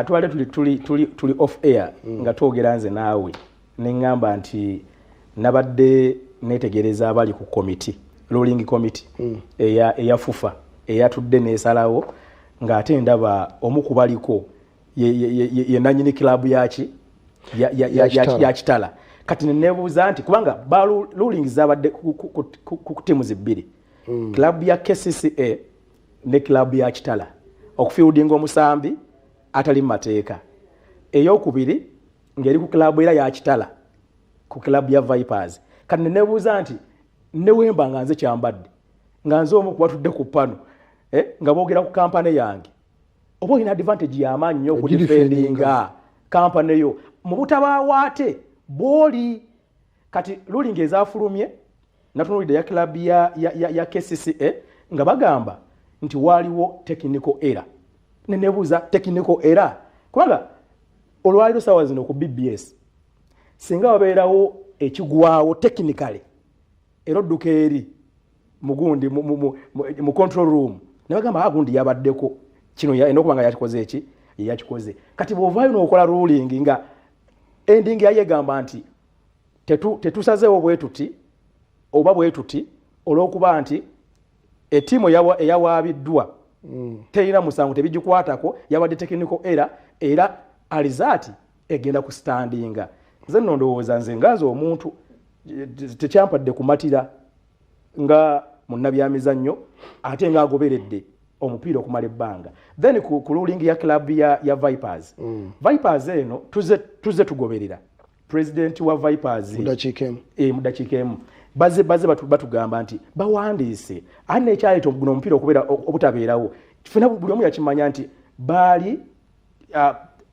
twale tuli off air nga twogera nze naawe neŋŋamba nti nabadde netegereza abali ku committee ruling committee eya FUFA eyatudde nesalawo ng'ate ndaba omu kubaliko ye nanyini club yaki ya Kitala kati nebuuza nti kubanga ba ruling zabadde ku timu zibbiri club ya KCCA ne club ya Kitala okufieldinga omusambi atali mateeka eyokubiri ngeri ku club era ya Kitala ku club ya Vipers kati nebuuza nti newemba nga nze kyambadde nga nze omu kubatudde ku pano nga boogera ku kampani yange oba olina advantage y'amaanyi nnyo okudifendinga kampani yo mu butabaawaate bw'oli kati ruling ezafulumye natunuulidde ya club ya KCCA nga bagamba nti waaliwo technical error nebuuza technical error kubanga olwaliro sawa zino ku BBS singa wabeerawo ekigwawo technically era odduka eri mugundi mu control room nebagamba agundi yabaddeko kino enokubanga yakikoze yakikoze kati bw'ovaayo n'okola ruling nga ending yayegamba nti tetusazeewo bwetuti oba bwetuti olw'okuba nti ettiimu eyawaabiddwa terina musango tebigikwatako yabadde technical error era alizati egenda ku standinga nze nno ndowooza nze ngazi omuntu tekyampadde kumatira nga munnabyamizannyo ate nga agoberedde omupiira okumala ebbanga then ku ruling ya club ya Vipers Vipers eno tuze tugoberera president wa Vipers mudakiika emu baze batugamba nti bawandiise ane ekyaleeta guno omupiira okubeera obutabeerawo fena buli omu yakimanya nti baali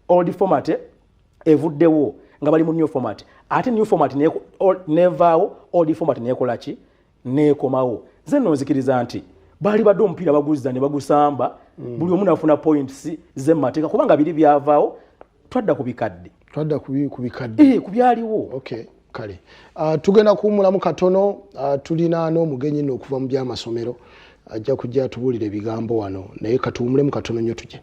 old format evuddewo nga bali mu new format ate new format nevaawo old format nekola ki nekomawo nze nonzikiriza nti baali badde omupiira baguzza ne bagusamba buli omu nafuna points z'emateeka kubanga biri byavaawo twadda ku bikadde ku byaliwo okay kale tugenda kuwumulamu katono tulina n'omugenyi nno okuva mu by'amasomero ajja kujja tubuulira ebigambo wano naye katuwumulemu katono nnyo tujje